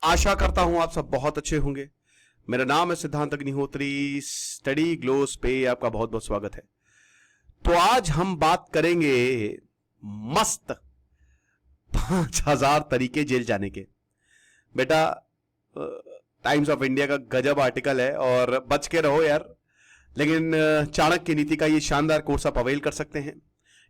आशा करता हूं आप सब बहुत अच्छे होंगे। मेरा नाम है सिद्धांत अग्निहोत्री। स्टडी ग्लोस पे आपका बहुत बहुत स्वागत है। तो आज हम बात करेंगे मस्त 5000 तरीके जेल जाने के। बेटा, टाइम्स ऑफ इंडिया का गजब आर्टिकल है और बच के रहो यार। लेकिन चाणक्य नीति का ये शानदार कोर्स आप अवेल कर सकते हैं।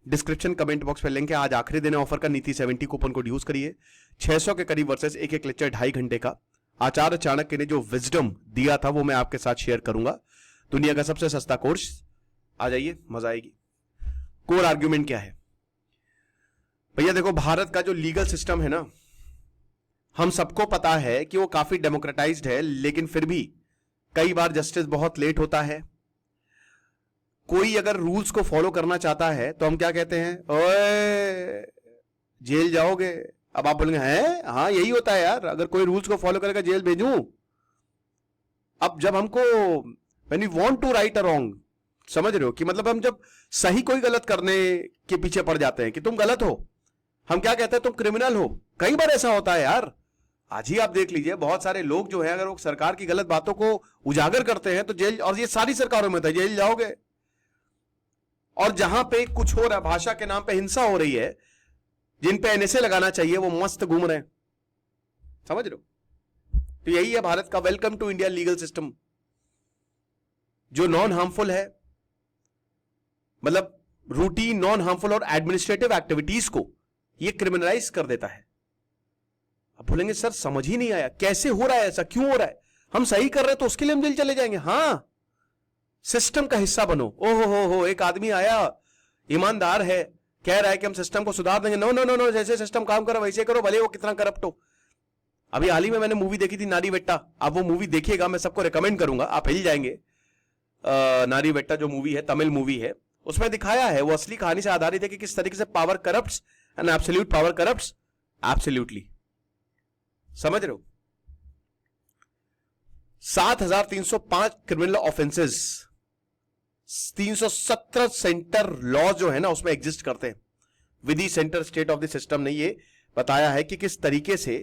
डिस्क्रिप्शन कमेंट बॉक्स पे लिंक है। आज आखिरी दिन है ऑफर का। नीति 70 कूपन कोड यूज करिए। 600 के करीब वर्सेस एक एक लेक्चर 2.5 घंटे का। आचार्य चाणक्य ने जो विजडम दिया था वो मैं आपके साथ शेयर करूंगा। दुनिया का सबसे सस्ता कोर्स। आ जाइए, मजा आएगी। कोर आर्ग्यूमेंट क्या है भैया? देखो, भारत का जो लीगल सिस्टम है ना, हम सबको पता है कि वो काफी डेमोक्रेटाइज्ड है, लेकिन फिर भी कई बार जस्टिस बहुत लेट होता है। कोई अगर रूल्स को फॉलो करना चाहता है तो हम क्या कहते हैं? ओए, जेल जाओगे। अब आप बोलेंगे हैं, हाँ यही होता है यार, अगर कोई रूल्स को फॉलो करेगा जेल भेजूं। अब जब हमको when you want to write a wrong, समझ रहे हो कि मतलब हम जब सही कोई गलत करने के पीछे पड़ जाते हैं कि तुम गलत हो, हम क्या कहते हैं? तुम क्रिमिनल हो। कई बार ऐसा होता है यार। आज ही आप देख लीजिए, बहुत सारे लोग जो है अगर वो सरकार की गलत बातों को उजागर करते हैं तो जेल, और ये सारी सरकारों में था, जेल जाओगे। और जहां पे कुछ हो रहा है, भाषा के नाम पे हिंसा हो रही है, जिन पे एनएसए लगाना चाहिए वो मस्त घूम रहे हैं। समझ रहे हो? तो यही है भारत का welcome to India legal system, जो नॉन हार्मफुल है, मतलब रूटीन नॉन हार्मफुल और एडमिनिस्ट्रेटिव एक्टिविटीज को ये क्रिमिनलाइज कर देता है। अब बोलेंगे सर समझ ही नहीं आया, कैसे हो रहा है ऐसा, क्यों हो रहा है? हम सही कर रहे हैं तो उसके लिए हम जेल चले जाएंगे? हाँ, सिस्टम का हिस्सा बनो। ओहो हो, एक आदमी आया, ईमानदार है, कह रहा है कि हम सिस्टम को सुधार देंगे। नो नो नो नो, जैसे सिस्टम काम करो वैसे करो, भले वो कितना करप्ट हो। अभी हाल ही में मैंने मूवी देखी थी नारी बेट्टा। आप वो मूवी देखिएगा, मैं सबको रिकमेंड करूंगा, आप हिल जाएंगे। नारी बेट्टा जो मूवी है, तमिल मूवी है, उसमें दिखाया है, वो असली कहानी से आधारित है कि किस तरीके से power corrupts and absolute power corrupts absolutely. समझ रहे हो? 7305 क्रिमिनल ऑफेंसेस, 317 सेंटर लॉ जो है ना उसमें एग्जिस्ट करते हैं। Vidhi centre state of the system ने ये बताया है कि किस तरीके से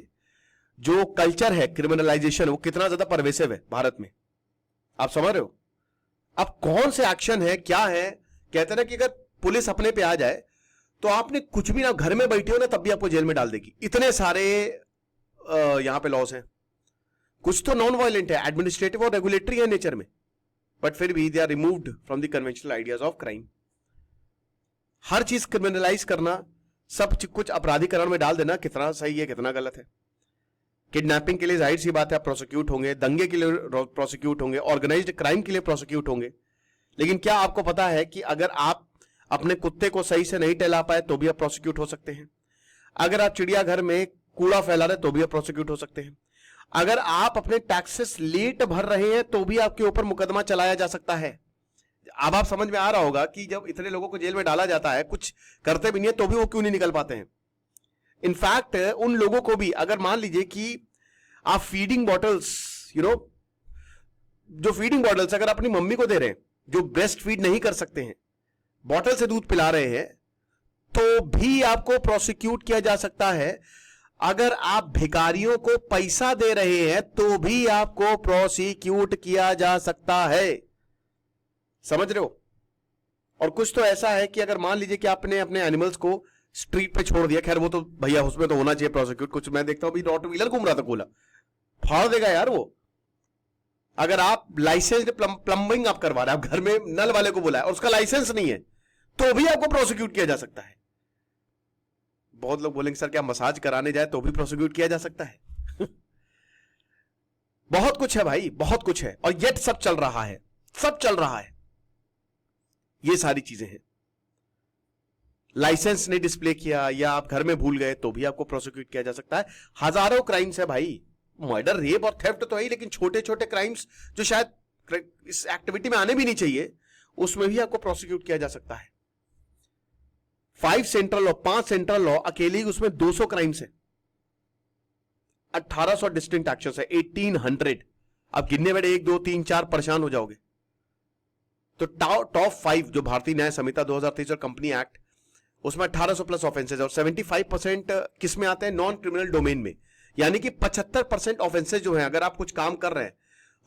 जो कल्चर है क्रिमिनलाइजेशन, वो कितना ज्यादा परवेसिव है भारत में। आप समझ रहे हो? अब कौन से एक्शन है, क्या है? कहते हैं ना कि अगर पुलिस अपने पे आ जाए तो आपने कुछ भी ना, घर में बैठे हो ना, तब भी आपको जेल में डाल देगी। इतने सारे यहां पे लॉस हैं। कुछ तो नॉन वायलेंट है, एडमिनिस्ट्रेटिव और रेगुलेटरी है नेचर में, बट फिर भी they are removed from the conventional ideas of crime. हर चीज क्रिमिनलाइज करना, सब कुछ अपराधीकरण में डाल देना, कितना सही है कितना गलत है। किडनैपिंग के लिए जाहिर सी बात है आप प्रोसिक्यूट होंगे, दंगे के लिए प्रोसिक्यूट होंगे, ऑर्गेनाइज्ड क्राइम के लिए प्रोसिक्यूट होंगे। लेकिन क्या आपको पता है कि अगर आप अपने कुत्ते को सही से नहीं टहला पाए तो भी आप प्रोसिक्यूट हो सकते हैं। अगर आप चिड़ियाघर में कूड़ा फैला रहे तो भी आप प्रोसिक्यूट हो सकते हैं। अगर आप अपने टैक्सेस लेट भर रहे हैं तो भी आपके ऊपर मुकदमा चलाया जा सकता है। अब आप समझ में आ रहा होगा कि जब इतने लोगों को जेल में डाला जाता है, कुछ करते भी नहीं है तो भी वो क्यों नहीं निकल पाते हैं। इनफैक्ट उन लोगों को भी, अगर मान लीजिए कि आप फीडिंग बॉटल्स, जो फीडिंग बॉटल्स अगर अपनी मम्मी को दे रहे हैं, जो ब्रेस्ट फीड नहीं कर सकते हैं, बॉटल से दूध पिला रहे हैं, तो भी आपको प्रोसिक्यूट किया जा सकता है। अगर आप भिखारियों को पैसा दे रहे हैं तो भी आपको प्रोसिक्यूट किया जा सकता है। समझ रहे हो? और कुछ तो ऐसा है कि अगर मान लीजिए कि आपने अपने एनिमल्स को स्ट्रीट पे छोड़ दिया, खैर वो तो भैया उसमें तो होना चाहिए प्रोसिक्यूट। कुछ मैं देखता हूं अभी रॉट व्हीलर घूम रहा था, कोला फाड़ देगा यार वो। अगर आप लाइसेंस्ड प्लम्बिंग आप करवा रहे हैं, आप घर में नल वाले को बुलाया और उसका लाइसेंस नहीं है, तो भी आपको प्रोसिक्यूट किया जा सकता है। बहुत लोग बोलेंगे सर क्या मसाज कराने जाए तो भी प्रोसिक्यूट किया जा सकता है? बहुत कुछ है भाई, बहुत कुछ है, और येट सब चल रहा है, सब चल रहा है। ये सारी चीजें हैं। लाइसेंस नहीं डिस्प्ले किया या आप घर में भूल गए तो भी आपको प्रोसिक्यूट किया जा सकता है। हजारों क्राइम्स है भाई। मर्डर, रेप और थेफ्ट तो है ही, लेकिन छोटे छोटे क्राइम्स जो शायद इस एक्टिविटी में आने भी नहीं चाहिए, उसमें भी आपको प्रोसिक्यूट किया जा सकता है। 5 सेंट्रल लॉ, 5 सेंट्रल लॉ अकेले ही उसमें 200 क्राइम्स है, 1800 डिस्टिंक्ट एक्शंस है, 1800। अब गिनने बैठे 1 2 3 4 परेशान हो जाओगे। तो टॉप 5 जो भारतीय न्याय संहिता 2023 और कंपनी एक्ट, उसमें 1800 प्लस ऑफेंसेज और 75% किस में आते हैं? नॉन क्रिमिनल डोमेन में, यानी कि 75% ऑफेंसेस जो है, अगर आप कुछ काम कर रहे हैं,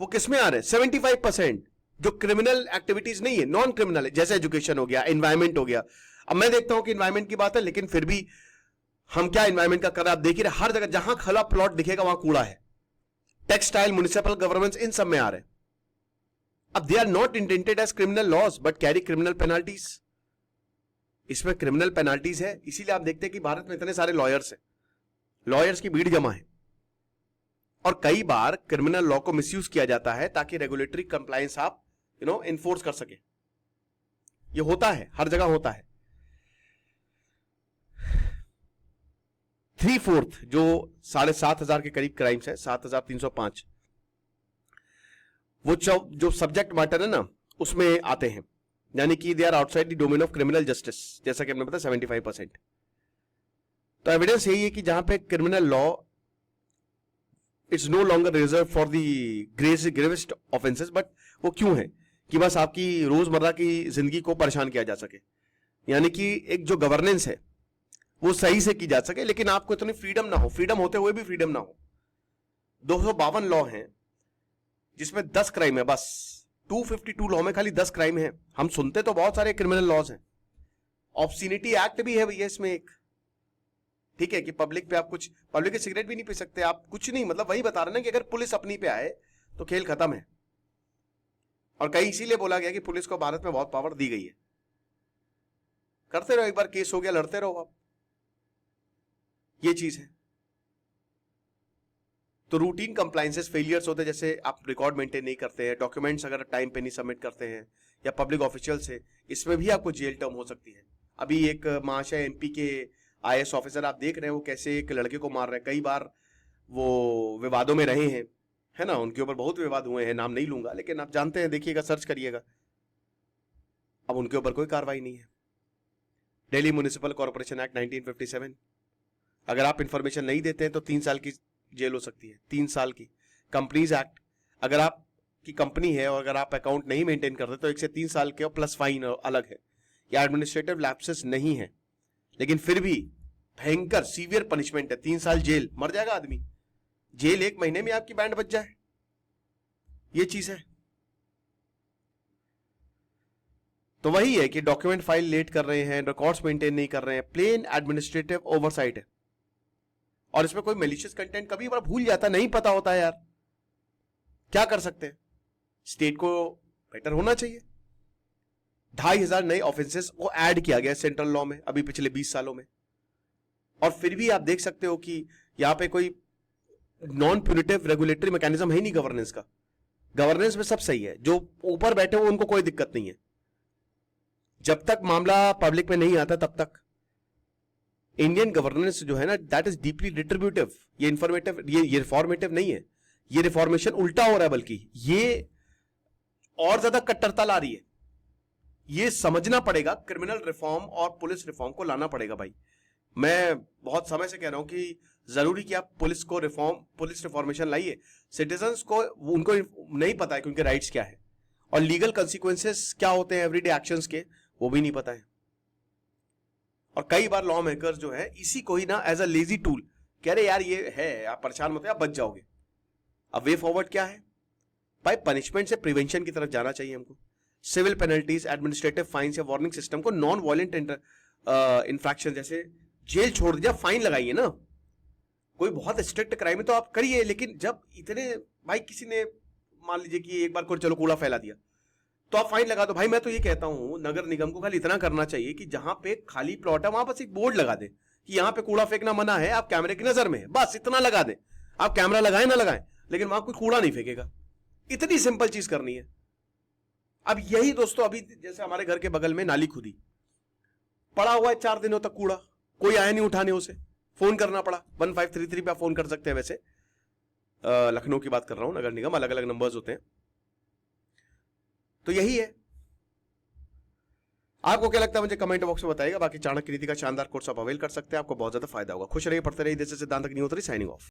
वो किस में आ रहे हैं? 75% जो क्रिमिनल एक्टिविटीज नहीं है, नॉन क्रिमिनल है, जैसे एजुकेशन हो गया, एनवायरमेंट हो गया। अब मैं देखता हूं कि एनवायरमेंट की बात है, लेकिन फिर भी हम क्या एनवायरमेंट का कर रहे हैं? आप देखिए हर जगह जहां खला प्लॉट दिखेगा वहां कूड़ा है। टेक्सटाइल, म्युनिसिपल गवर्नमेंट, इन सब में आ रहे हैं। अब they are not intended as criminal laws but carry criminal penalties. इसमें क्रिमिनल पेनाल्टीज है, इसीलिए आप देखते हैं कि भारत में इतने सारे लॉयर्स हैं, लॉयर्स की भीड़ जमा है। और कई बार क्रिमिनल लॉ को मिसयूज किया जाता है ताकि रेगुलेटरी कंप्लायंस आप इन्फोर्स कर सके। ये होता है, हर जगह होता है। 3/4 जो 7,500 के करीब क्राइम्स है, 7,305, वो जो सब्जेक्ट मैटर है ना, उसमें आते हैं, यानी कि they are outside the domain of criminal justice, जैसा कि हमने बताया 75%। तो एविडेंस यही है कि जहां पे criminal law it's no longer reserve for the gravest offences, but वो क्यों है? कि बस आपकी रोजमर्रा की जिंदगी को परेशान किया जा सके, यानी कि एक जो गवर्नेंस है वो सही से की जा सके, लेकिन आपको इतनी फ्रीडम ना हो, फ्रीडम होते हुए भी फ्रीडम ना हो। 252 लॉ हैं जिसमें 10 क्राइम है बस। 252 लॉ में खाली 10 क्राइम है। हम सुनते तो बहुत सारे क्रिमिनल लॉज हैं। ऑब्सिनिटी एक्ट भी है भैया इसमें एक, ठीक है, कि पब्लिक पे आप कुछ, पब्लिक के सिगरेट भी नहीं पी सकते आप, कुछ नहीं, मतलब वही बता रहे ना कि अगर पुलिस अपनी पे आए तो खेल खत्म है। और कहीं इसीलिए बोला गया कि पुलिस को भारत में बहुत पावर दी गई है। करते रहो, एक बार केस हो गया लड़ते रहो आप, ये चीज है। तो रूटीन कंप्लायंसेस फेलियर्स होते हैं, जैसे आप रिकॉर्ड मेंटेन नहीं करते हैं, डॉक्यूमेंट्स अगर टाइम पे नहीं सबमिट करते हैं, या पब्लिक ऑफिशियल से, इसमें भी आपको जेल टर्म हो सकती है। अभी एक महाशय एमपी के IAS ऑफिसर आप देख रहे हैं वो कैसे एक लड़के को मार रहे हैं। कई बार वो विवादों में रहे हैं, है ना, उनके ऊपर बहुत विवाद हुए हैं, नाम नहीं लूंगा, लेकिन आप जानते हैं, देखिएगा, सर्च करिएगा। अब उनके ऊपर कोई कार्रवाई नहीं है। दिल्ली म्युनिसिपल कॉर्पोरेशन एक्ट 1957, अगर आप इंफॉर्मेशन नहीं देते हैं तो 3 साल की जेल हो सकती है, 3 साल की। कंपनीज एक्ट, अगर आपकी कंपनी है और अगर आप अकाउंट नहीं मेंटेन करते तो 1 से 3 साल के, और प्लस फाइन अलग है। या एडमिनिस्ट्रेटिव लैप्सेस नहीं है, लेकिन फिर भी भयंकर सीवियर पनिशमेंट है, 3 साल जेल। मर जाएगा आदमी, जेल 1 महीने में आपकी बैंड बच जाए, ये चीज है। तो वही है कि डॉक्यूमेंट फाइल लेट कर रहे हैं, रिकॉर्ड्स मेंटेन नहीं कर रहे हैं, प्लेन एडमिनिस्ट्रेटिव ओवरसाइट है। और इसमें कोई मेलिशियस कंटेंट कभी बार भूल जाता, नहीं पता होता है यार, क्या कर सकते हैं? स्टेट को बेटर होना चाहिए। 2,500 नए ऑफेंसेस को ऐड किया गया सेंट्रल लॉ में अभी पिछले 20 सालों में। और फिर भी आप देख सकते हो कि यहां पे कोई नॉन प्यूनिटिव रेगुलेटरी मैकेनिज्म है नहीं गवर्नेंस का। गवर्नेंस में सब सही है, जो ऊपर बैठे हो उनको कोई दिक्कत नहीं है। जब तक मामला पब्लिक में नहीं आता तब तक इंडियन गवर्नेंस जो है ना, दैट इज डीपली डिस्ट्रीब्यूटिव। ये इंफॉर्मेटिव, ये रिफॉर्मेटिव नहीं है, ये रिफॉर्मेशन उल्टा हो रहा है, बल्कि ये और ज्यादा कट्टरता ला रही है। ये समझना पड़ेगा, क्रिमिनल रिफॉर्म और पुलिस रिफॉर्म को लाना पड़ेगा भाई। मैं बहुत समय से कह रहा हूं कि जरूरी कि आप पुलिस रिफॉर्मेशन लाइए। सिटीजन्स को, उनको नहीं पता है कि उनके राइट्स क्या है और लीगल कंसिक्वेंसेस क्या होते हैं एवरीडे एक्शंस के, वो भी नहीं पता है। और कई बार लॉ मेकर्स जो है इसी को ही ना एज अ लेजी टूल कह रहे यार ये है, आप परेशान मत हो, आप बच जाओगे। अब वे फॉरवर्ड क्या है भाई? पनिशमेंट से प्रिवेंशन की तरफ जाना चाहिए हमको। सिविल पेनल्टीज, एडमिनिस्ट्रेटिव फाइन्स या वार्निंग सिस्टम को नॉन वायलेंट इंफ्रैक्शन, जैसे जेल छोड़ दिया, फाइन लगाइए ना। कोई बहुत स्ट्रिक्ट क्राइम है तो आप करिए, लेकिन जब इतने, भाई किसी ने मान लीजिए कि एक बार कोई चलो कूड़ा फैला दिया तो आप फाइन लगा दो। भाई मैं तो ये कहता हूं नगर निगम को खाली इतना करना चाहिए कि जहां पे खाली प्लॉट है वहां बस एक बोर्ड लगा दे कि यहां पे कूड़ा फेंकना मना है, आप कैमरे की नजर में है, बस इतना लगा दे। आप कैमरा लगाए ना लगाए, लेकिन वहां कोई कूड़ा नहीं फेंकेगा। इतनी सिंपल चीज करनी है। अब यही दोस्तों, अभी जैसे हमारे घर के बगल में नाली खुदी पड़ा हुआ है 4 दिनों तक कूड़ा, कोई आया नहीं उठाने, उसे फोन करना पड़ा। 1533 पे आप फोन कर सकते हैं। वैसे लखनऊ की बात कर रहा हूं, नगर निगम अलग अलग नंबर्स होते हैं। तो यही है। आपको क्या लगता है मुझे कमेंट बॉक्स में बताइएगा। बाकी चाणक्य नीति का शानदार कोर्स आप अवेल कर सकते हैं, आपको बहुत ज्यादा फायदा होगा। खुश रहिए, पढ़ते रहिए। जैसे सिद्धांत अग्निहोत्री साइनिंग ऑफ।